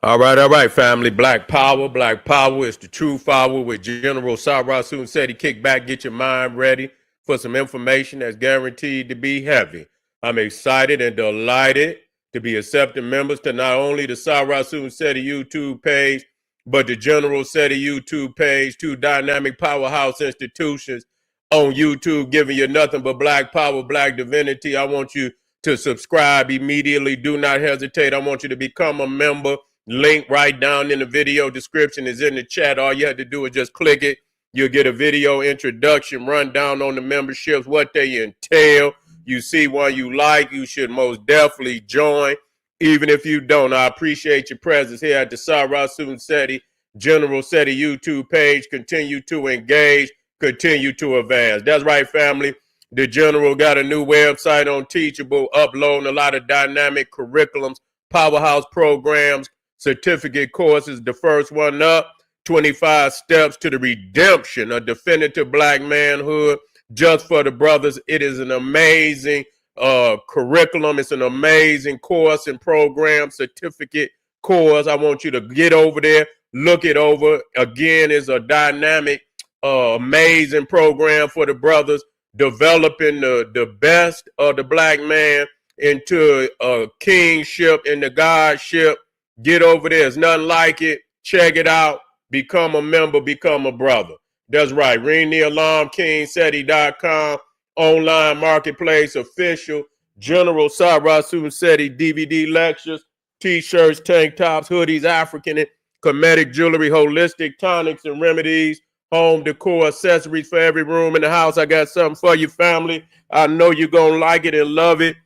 All right, family. Black Power. Black Power is the true power with General Sarasun said he kick back, get your mind ready for some information that's guaranteed to be heavy. I'm excited and delighted to be accepting members to not only the Sarasun Seti YouTube page, but the General Seti YouTube page, two dynamic powerhouse institutions on YouTube giving you nothing but black power, black divinity. I want you to subscribe immediately. Do not hesitate. I want you to become a member. Link right down in the video description is in the chat. All you have to do is just click it. You'll get a video introduction, rundown on the memberships, what they entail. You see one you like, you should most definitely join. Even if you don't, I appreciate your presence here at the Sarasun Seti General Seti YouTube page. Continue to engage, continue to advance. That's right, family. The General got a new website on Teachable, uploading a lot of dynamic curriculums, powerhouse programs, certificate courses. The first one up, 25 steps to the redemption of definitive black manhood just for the brothers. It is an amazing curriculum. It's an amazing course and program, certificate course. I want you to get over there, look it over. Again, it's a dynamic, amazing program for the brothers, developing the best of the black man into a kingship and the godship. Get over there. It's nothing like it. Check it out. Become a member. Become a brother. That's right. Ring the alarm. KingSeti.com. Online marketplace. Official. General Sarasun Seti DVD lectures. T-shirts, tank tops, hoodies, African and Kemetic jewelry, holistic tonics and remedies, home decor, accessories for every room in the house. I got something for you, family. I know you're going to like it and love it.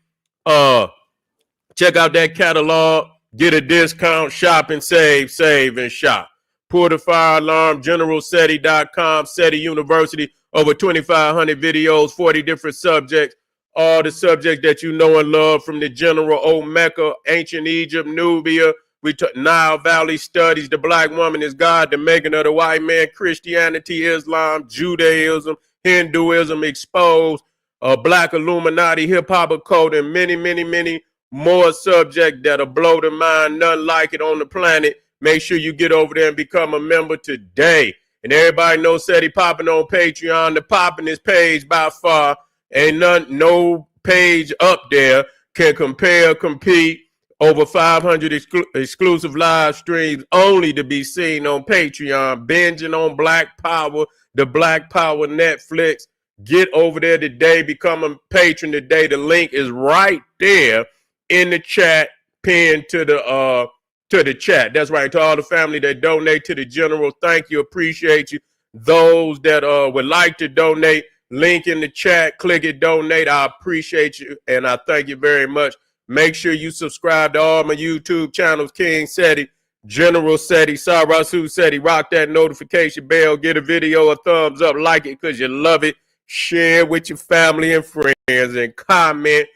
Check out that catalog. Get a discount, shop and save and shop. Pull the fire alarm, generalseti.com, Seti University, over 2,500 videos, 40 different subjects, all the subjects that you know and love from the general, old Mecca, ancient Egypt, Nubia, Nile Valley studies, the black woman is God, the making of the white man, Christianity, Islam, Judaism, Hinduism exposed, black Illuminati, hip-hop occult, and many, many, many more subject that'll blow the mind, nothing like it on the planet. Make sure you get over there and become a member today. And everybody knows Seti popping on Patreon. The popping is page by far. Ain't no page up there can compete. Over 500 exclusive live streams only to be seen on Patreon. Binging on Black Power, the Black Power Netflix. Get over there today. Become a patron today. The link is right there in the chat, pinned to the chat. That's right. To all the family that donate to the general, thank you, appreciate you. Those that would like to donate, link in the chat, click it, donate. I appreciate you and I thank you very much. Make sure you subscribe to all my YouTube channels, King Seti, General Seti, Sarasun Seti. Rock that notification bell, get a video a thumbs up, like it because you love it. Share with your family and friends and comment.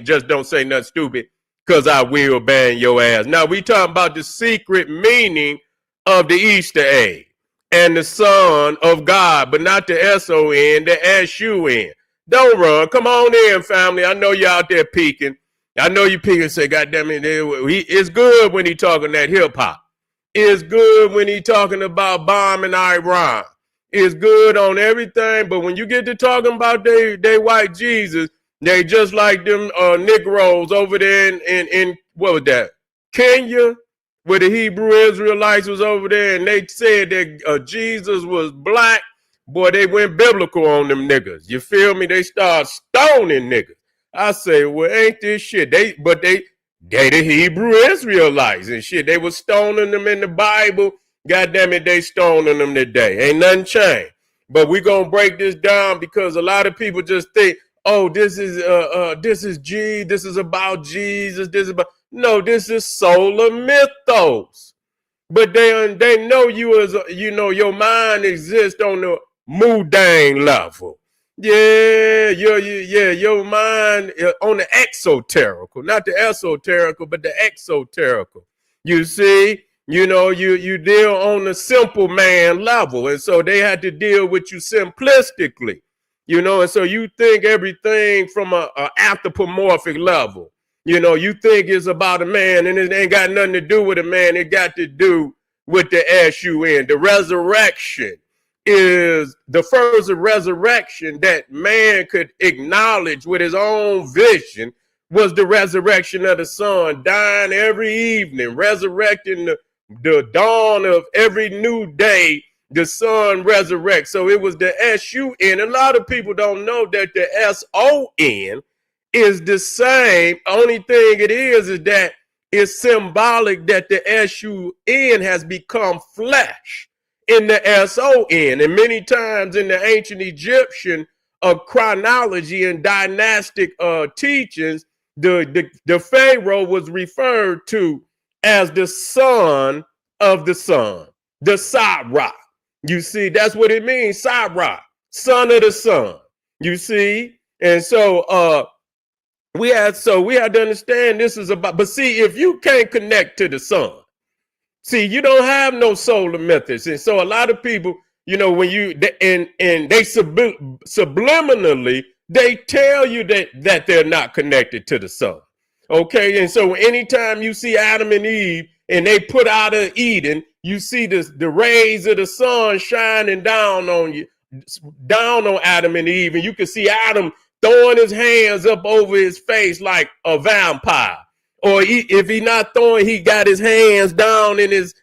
Just don't say nothing stupid because I will ban your ass. Now, we talking about the secret meaning of the Easter egg and the Son of God, but not the S-O-N, the S-U-N. Don't run. Come on in, family. I know you out there peeking. I know you peeking and say, God damn it, it's good when he talking that hip-hop. It's good when he talking about bombing Iran. It's good on everything, but when you get to talking about they white Jesus, they just like them Negroes over there in what was that? Kenya, where the Hebrew Israelites was over there, and they said that Jesus was black. Boy, they went biblical on them niggas. You feel me? They start stoning niggas. I say, well, ain't this shit? They the Hebrew Israelites and shit. They was stoning them in the Bible. God damn it, they stoning them today. Ain't nothing changed. But we gonna break this down because a lot of people just think, oh, this is about Jesus. This is solar mythos. But they know you as your mind exists on the mundane level. Yeah, your mind on the exoterical, not the esoterical, but the exoterical. You see, you deal on the simple man level, and so they had to deal with you simplistically. And so you think everything from a anthropomorphic level. You think it's about a man, and it ain't got nothing to do with a man. It got to do with the SUN. The resurrection is the first resurrection that man could acknowledge with his own vision was the resurrection of the sun, dying every evening, resurrecting the dawn of every new day. The sun resurrects. So it was the SUN. A lot of people don't know that the SON is the same. Only thing it is that it's symbolic that the SUN has become flesh in the SON. And many times in the ancient Egyptian chronology and dynastic teachings, the Pharaoh was referred to as the son of the sun, the Scarab. You see, that's what it means, Scarab, son of the sun. You see, and so we had to understand this is about. But see, if you can't connect to the sun, see, you don't have no solar mythos. And so a lot of people, when you and they subliminally they tell you that they're not connected to the sun. Okay, and so anytime you see Adam and Eve and they put out of Eden, you see the rays of the sun shining down on you, down on Adam and Eve, and you can see Adam throwing his hands up over his face like a vampire. Or if he not throwing, he got his hands down in his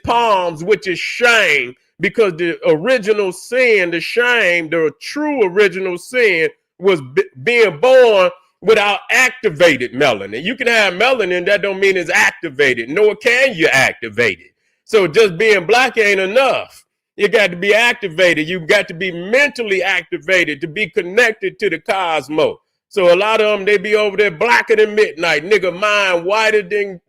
palms, which is shame, because the original sin, the shame, the true original sin was being born without activated melanin. You can have melanin, that don't mean it's activated, nor can you activate it. So just being black ain't enough. You got to be activated. You got to be mentally activated to be connected to the cosmos. So a lot of them, they be over there blacker than midnight. Nigga, mind whiter than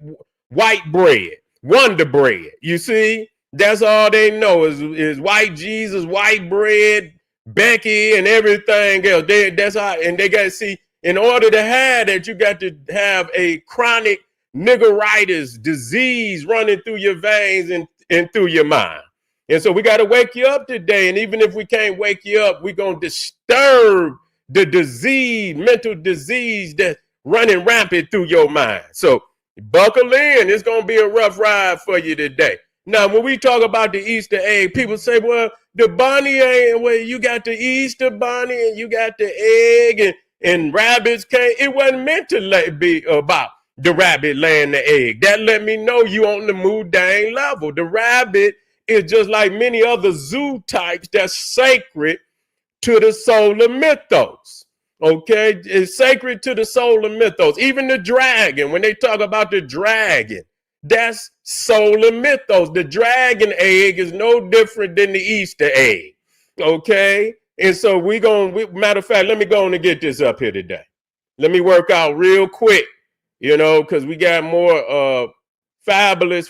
white bread, Wonder Bread. You see, that's all they know is white Jesus, white bread, Becky, and everything else. That's how, and they got to see, in order to have that, you got to have a chronic niggeritis disease running through your veins and through your mind. And so we got to wake you up today. And even if we can't wake you up, we're going to disturb the disease, mental disease that's running rampant through your mind. So buckle in. It's going to be a rough ride for you today. Now, when we talk about the Easter egg, people say, well, the bunny ain't, well, you got the Easter bunny and you got the egg and rabbits came. It wasn't meant to be about the rabbit laying the egg. That let me know you on the Mudang level. The rabbit is just like many other zoo types that's sacred to the solar mythos. Okay, it's sacred to the solar mythos. Even the dragon, when they talk about the dragon, that's solar mythos. The dragon egg is no different than the Easter egg. Okay, and so matter of fact, let me go on and get this up here today. Let me work out real quick, because we got more fabulous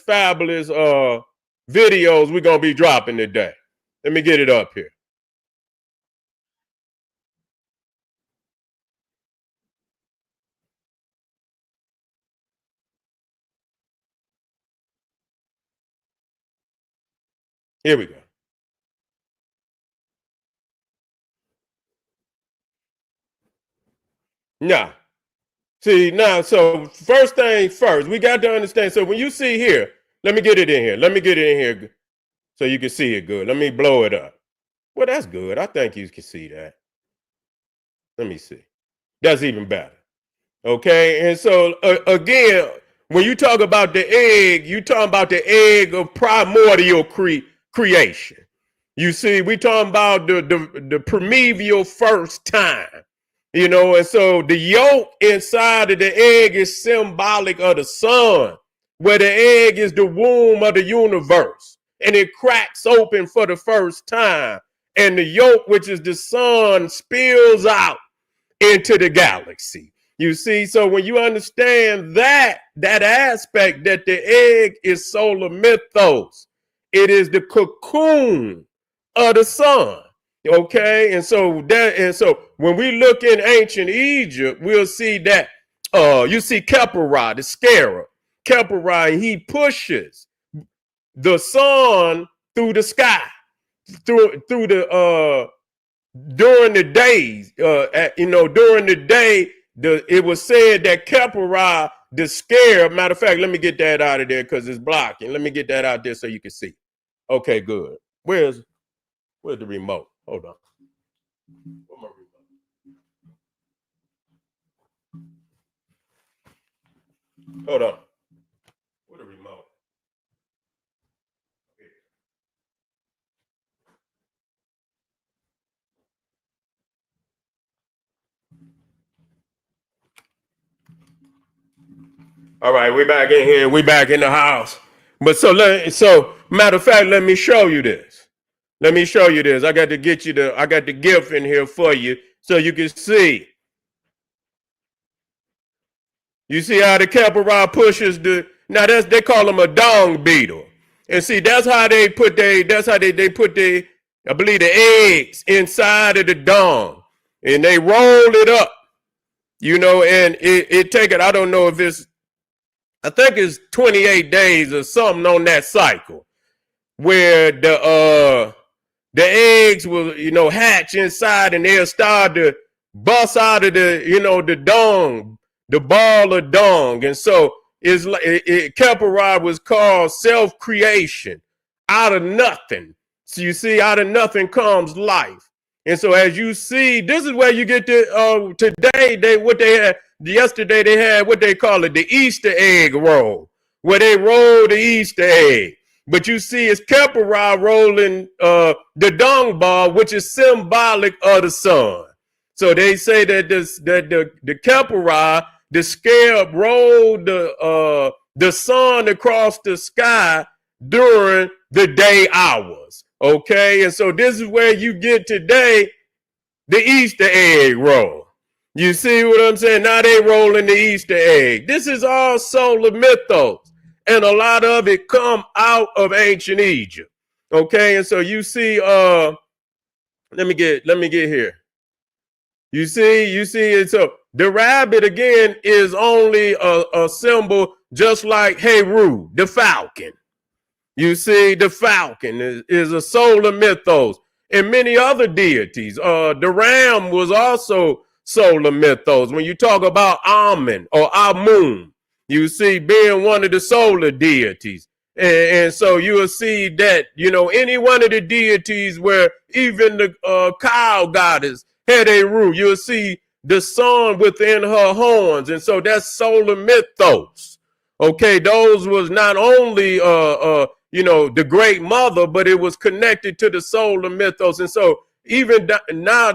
videos we're going to be dropping today. Let me get it up here. Here we go. Now, so first thing first, we got to understand. So when you see here, let me get it in here. Let me get it in here so you can see it good. Let me blow it up. Well, that's good. I think you can see that. Let me see. That's even better. Okay, and so again, when you talk about the egg, you talking about the egg of primordial creation. You see, we talking about the primeval first time, and so the yolk inside of the egg is symbolic of the sun, where the egg is the womb of the universe, and it cracks open for the first time, and the yolk, which is the sun, spills out into the galaxy. You see, so when you understand that aspect, that the egg is solar mythos, it is the cocoon of the sun. Okay, and so when we look in ancient Egypt, we'll see that you see Khepera, the Scarab, Khepera, he pushes the sun through the sky, through the during the days, during the day, it was said that Kepra, the Scarab, matter of fact, let me get that out of there because it's blocking. Let me get that out there so you can see. Okay, good. Where's the remote? Hold on. Where's my remote? Hold on. Where's the remote? All right, we back in here. We back in the house. But so matter of fact, let me show you this. Let me show you this. I got to get you I got the gift in here for you so you can see. You see how the Kepra pushes now they call them a dung beetle. And see, that's how they put they put I believe the eggs inside of the dung. And they roll it up, and it take it, I don't know if I think it's 28 days or something on that cycle where the eggs will, hatch inside and they'll start to bust out of the dung, the ball of dung. And so it's like Kepra was called self-creation out of nothing. So you see, out of nothing comes life. And so as you see, this is where you get to today, yesterday they had what they call it, the Easter egg roll, where they roll the Easter egg. But you see, it's Kepra rolling the dung ball, which is symbolic of the sun. So they say that the Kepra, the Scarab, rolled the sun across the sky during the day hours. Okay, and so this is where you get today the Easter egg roll. You see what I'm saying? Now they rolling the Easter egg. This is all solar mythos. And a lot of it come out of ancient Egypt. Okay, and so you see, let me get here. You see, and so the rabbit again is only a symbol, just like Heru, the falcon. You see, the falcon is a solar mythos, and many other deities. The ram was also solar mythos. When you talk about Amun or Amun, you see, being one of the solar deities. And so you will see that, any one of the deities where even the cow goddess had a root, you'll see the sun within her horns. And so that's solar mythos. Okay, those was not only, the great mother, but it was connected to the solar mythos. And so even now,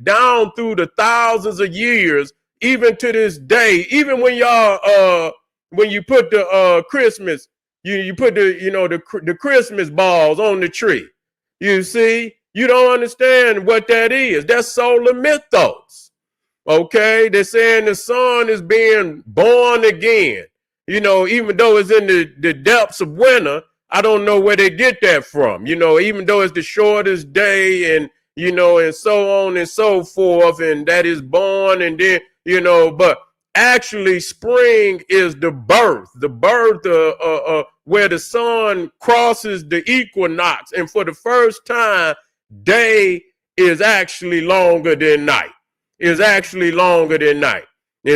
down through the thousands of years, even to this day, even when y'all when you put the Christmas, you put the Christmas balls on the tree, you see, you don't understand what that is. That's solar mythos. Okay, they're saying the sun is being born again. Even though it's in the depths of winter, I don't know where they get that from. Even though it's the shortest day and and so on and so forth, and that is born, and then but actually spring is the birth where the sun crosses the equinox, and for the first time, day is actually longer than night. And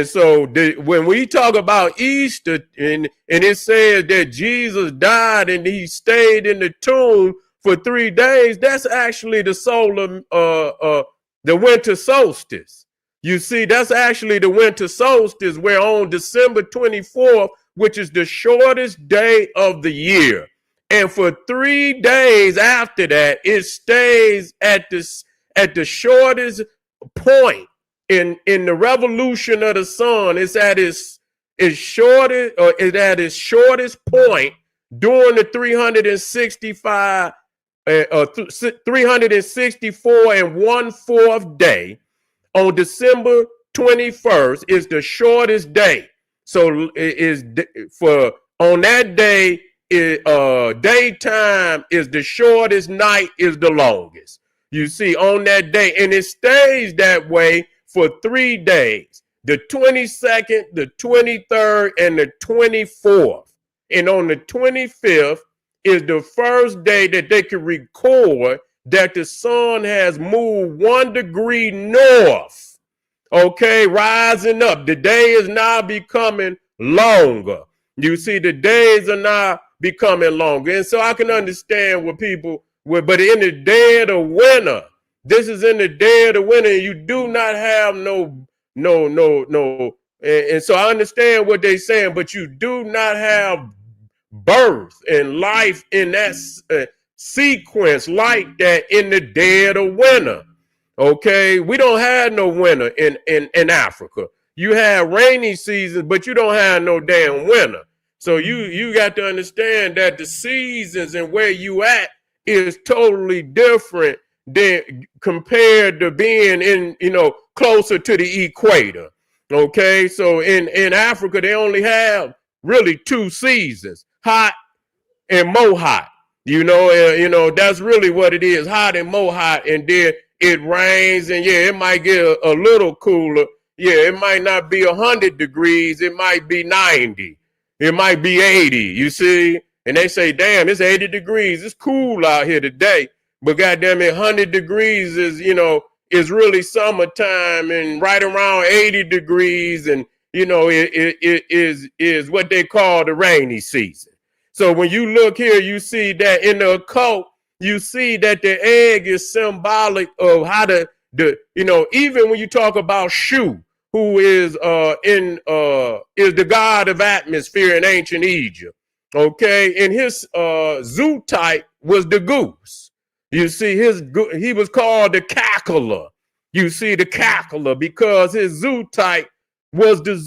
so when we talk about Easter, and it says that Jesus died and he stayed in the tomb for 3 days, that's actually the winter solstice. You see, that's actually the winter solstice, where on December 24th, which is the shortest day of the year, and for 3 days after that, it stays at the shortest point in the revolution of the sun. It's at its shortest, or it's at its shortest point during the 364 and 1/4 day. On December 21st is the shortest day. So it is on that day, daytime is the shortest, night is the longest. You see, on that day, and it stays that way for 3 days, the 22nd, the 23rd, and the 24th. And on the 25th is the first day that they can record that the sun has moved 1 degree north Okay, rising up. The day is now becoming longer. You see, the days are now becoming longer. And so I can understand what people would, but in the dead of winter, this is in the dead of winter, and you do not have no. And so I understand what they're saying, but you do not have birth and life in that sequence like that in the dead of winter. Okay, we don't have no winter in Africa. You have rainy seasons, but you don't have no damn winter. So you got to understand that the seasons and where you at is totally different than compared to being in, closer to the equator. Okay, so in Africa they only have really two seasons, hot and more hot. That's really what it is, hot and more hot, and then it rains, and yeah, it might get a little cooler. Yeah, it might not be 100 degrees, it might be 90, it might be 80. You see, and they say, damn, it's 80 degrees, it's cool out here today, but goddamn it, 100 degrees is really summertime, and right around 80 degrees, and it is what they call the rainy season. So when you look here, you see that in the occult, you see that the egg is symbolic of how even when you talk about Shu, who is the god of atmosphere in ancient Egypt. Okay, and his zoo type was the goose. You see, he was called the cackler. You see, the cackler, because his zoo type was the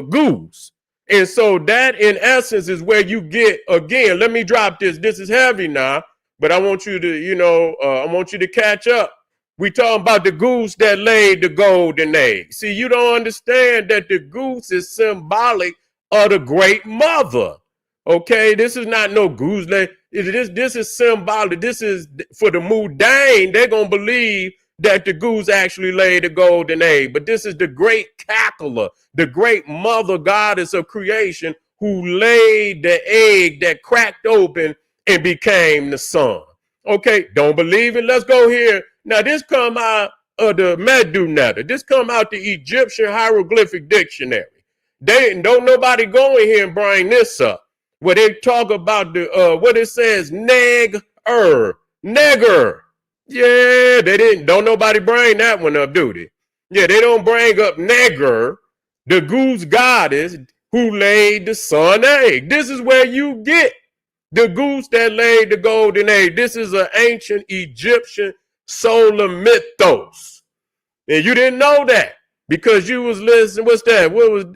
goose. And so that in essence is where you get, again, let me drop this. This is heavy now, but I want you to, I want you to catch up. We talking about the goose that laid the golden egg. See, you don't understand that the goose is symbolic of the great mother. Okay, this is not no goose. This is symbolic. This is for the Mudane. They're going to believe that the goose actually laid the golden egg. But this is the great cackler, the great mother goddess of creation, who laid the egg that cracked open and became the sun. Okay, don't believe it? Let's go here. Now, this come out of the Medunetta. This come out the Egyptian hieroglyphic dictionary. Don't nobody go in here and bring this up, where they talk about what it says, neg-er, negger. Yeah, they didn't. Don't nobody bring that one up, do they? Yeah, they don't bring up Neger, the goose goddess who laid the sun egg. This is where you get the goose that laid the golden egg. This is an ancient Egyptian solar mythos, and you didn't know that because you was listening. What's that?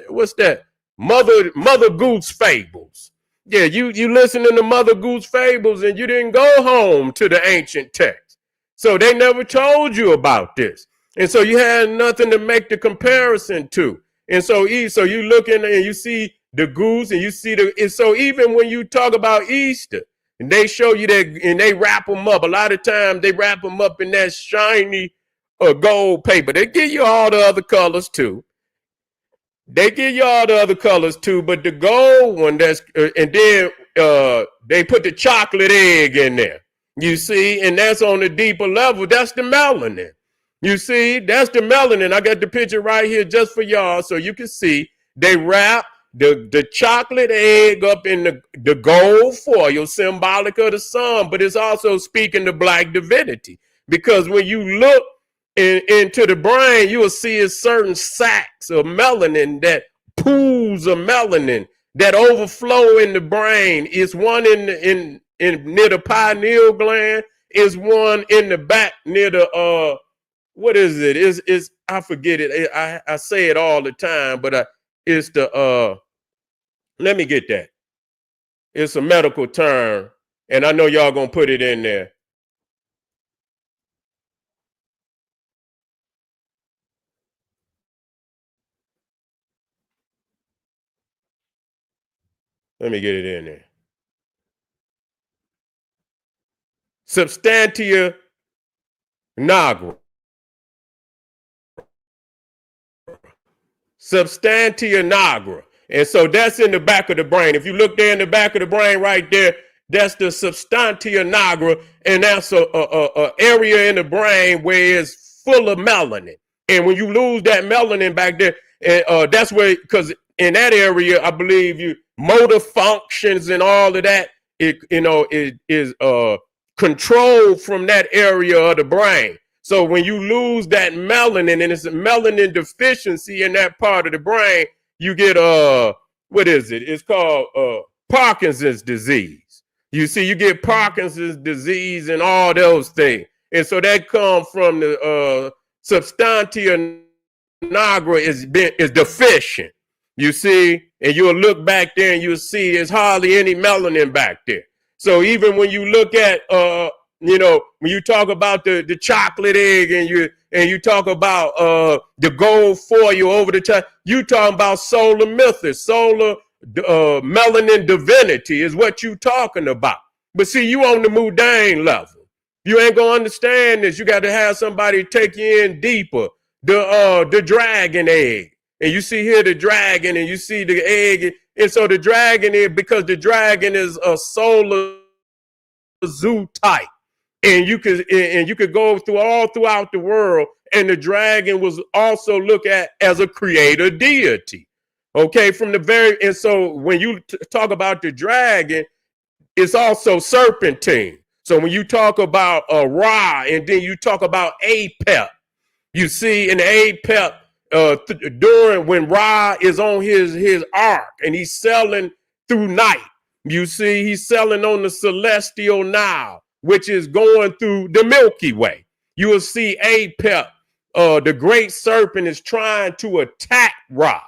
What's that? Mother Goose fables. Yeah, you listening to Mother Goose fables, and you didn't go home to the ancient text. So they never told you about this. And so you had nothing to make the comparison to. And so you look in and you see the goose, and you see and so even when you talk about Easter, and they show you that, and they wrap them up, a lot of times they wrap them up in that shiny gold paper. They give you all the other colors too. But the gold one, and then they put the chocolate egg in there. You see, and that's on a deeper level. That's the melanin. You see, that's the melanin. I got the picture right here just for y'all so you can see. They wrap the chocolate egg up in the gold foil, symbolic of the sun, but it's also speaking to black divinity. Because when you look into the brain, you will see a certain sacs of melanin, that pools of melanin that overflow in the brain. Is one in near the pineal gland, is one in the back near the what is it? Is I forget it. I say it all the time, but it's the let me get that. It's a medical term, and I know y'all gonna put it in there. Let me get it in there. Substantia nigra. Substantia nigra. And so that's in the back of the brain. If you look there in the back of the brain right there, that's the substantia nigra, and that's a area in the brain where it's full of melanin. And when you lose that melanin back there, and that's where, because in that area, I believe you motor functions and all of that, it is controlled from that area of the brain. So when you lose that melanin, and it's a melanin deficiency in that part of the brain, you get what is it? It's called Parkinson's disease. You see, you get Parkinson's disease and all those things. And so that comes from the substantia nigra is deficient. You see, and you'll look back there and you'll see there's hardly any melanin back there. So even when you look at when you talk about the chocolate egg and you talk about the gold foil over the top, you talking about solar mythos, solar melanin divinity is what you talking about. But see, you on the mundane level. You ain't gonna understand this. You got to have somebody take you in deeper. The dragon egg. And you see here the dragon and you see the egg. And so the dragon is, because the dragon is a solar zoo type. And you could go through all throughout the world, and the dragon was also looked at as a creator deity. Okay, and so when you talk about the dragon, it's also serpentine. So when you talk about Ra, and then you talk about Apep, you see in Apep, during when Ra is on his ark and he's sailing through night, you see he's sailing on the celestial Nile, which is going through the Milky Way. You will see Apep, the great serpent, is trying to attack Ra.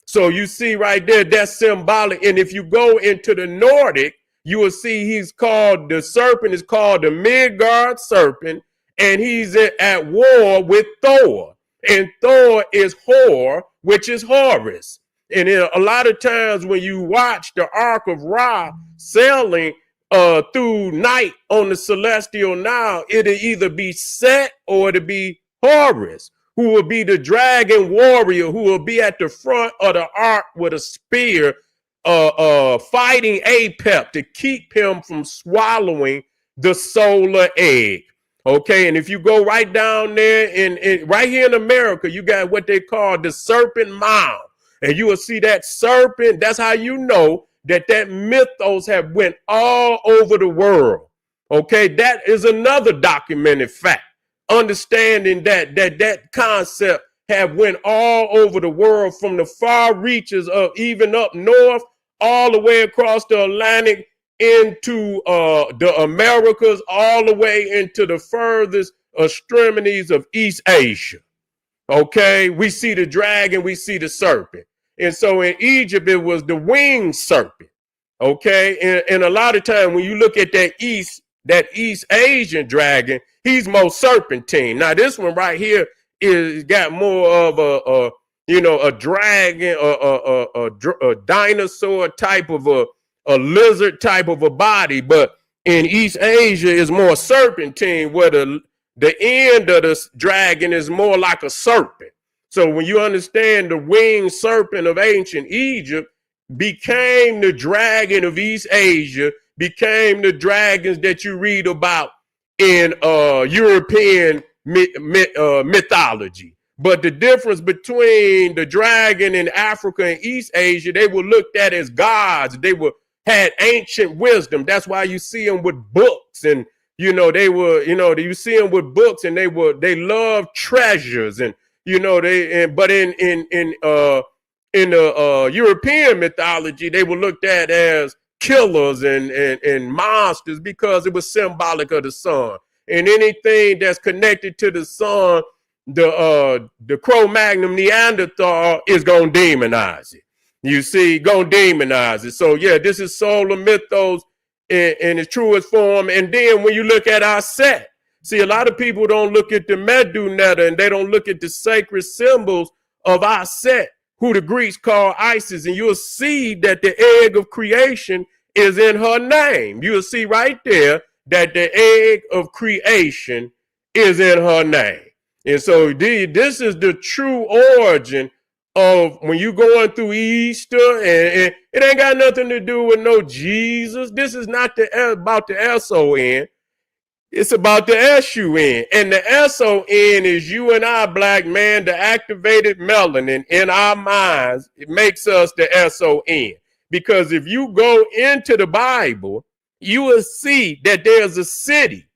So you see right there, that's symbolic. And if you go into the Nordic, you will see the serpent is called the Midgard serpent, and he's at war with Thor. And Thor is Hor, which is Horus. And a lot of times when you watch the Ark of Ra sailing through night on the celestial Nile, it'll either be Set or it'll be Horus, who will be the dragon warrior who will be at the front of the ark with a spear, fighting Apep to keep him from swallowing the solar egg. Okay, and if you go right down there and right here in America, you got what they call the Serpent Mound, and you will see that serpent. That's how you know that mythos have went all over the world. Okay, that is another documented fact. Understanding that concept have went all over the world, from the far reaches of even up north, all the way across the Atlantic into the Americas, all the way into the furthest extremities of East Asia. Okay, we see the dragon, we see the serpent. And so in Egypt, it was the winged serpent. Okay, and a lot of time when you look at that East Asian dragon, he's more serpentine. Now this one right here is got more of a dragon, a dinosaur type of a lizard type of a body, but in East Asia is more serpentine, where the end of the dragon is more like a serpent. So when you understand the winged serpent of ancient Egypt became the dragon of East Asia, became the dragons that you read about in European mythology. But the difference between the dragon in Africa and East Asia, they were looked at as gods. They had ancient wisdom. That's why you see them with books, and you see them with books, and they love treasures, and but in the European mythology, they were looked at as killers and monsters, because it was symbolic of the sun. And anything that's connected to the sun, the Cro-Magnon Neanderthal is gonna demonize it. You see, gonna demonize it. So yeah, this is solar mythos in its truest form. And then when you look at our set, see, a lot of people don't look at the Medu Netta, and they don't look at the sacred symbols of our set, who the Greeks call Isis. And you'll see that the egg of creation is in her name. You'll see right there that the egg of creation is in her name. And so this is the true origin of when you going through Easter, and it ain't got nothing to do with no Jesus. This is not about the SON. It's about the S-U-N. And the S-O-N is you and I, black man, the activated melanin in our minds. It makes us the S-O-N. Because if you go into the Bible, you will see that there's a city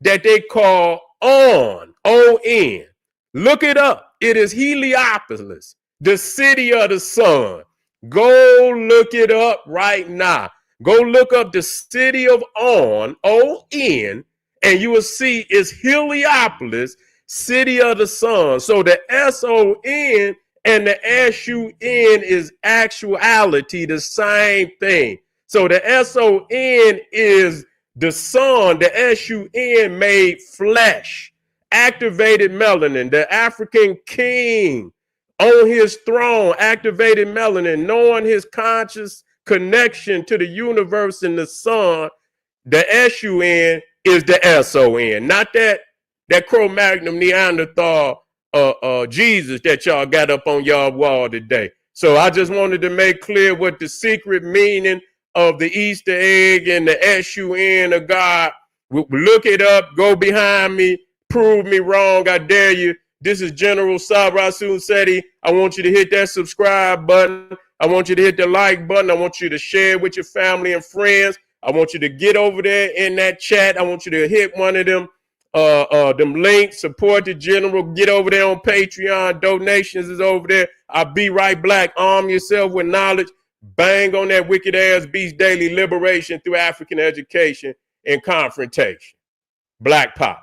that they call On, O-N. Look it up. It is Heliopolis, the city of the sun. Go look it up right now. Go look up the city of On, O-N, and you will see it's Heliopolis, city of the sun. So the S-O-N and the S-U-N is actuality, the same thing. So the S-O-N is the sun, the S-U-N made flesh, activated melanin, the African king on his throne, activated melanin, knowing his conscious connection to the universe and the sun. The S-U-N is the S-O-N, not that Cro-Magnon Neanderthal Jesus that y'all got up on y'all wall today. So I just wanted to make clear what the secret meaning of the Easter egg and the S-U-N of God. Look it up, go behind me, prove me wrong, I dare you. This is General Sarasun Seti. I want you to hit that subscribe button. I want you to hit the like button. I want you to share with your family and friends. I want you to get over there in that chat. I want you to hit one of them links, support the general, get over there on Patreon. Donations is over there. I'll be right black. Arm yourself with knowledge. Bang on that wicked ass beast daily liberation through African education and confrontation. Black power.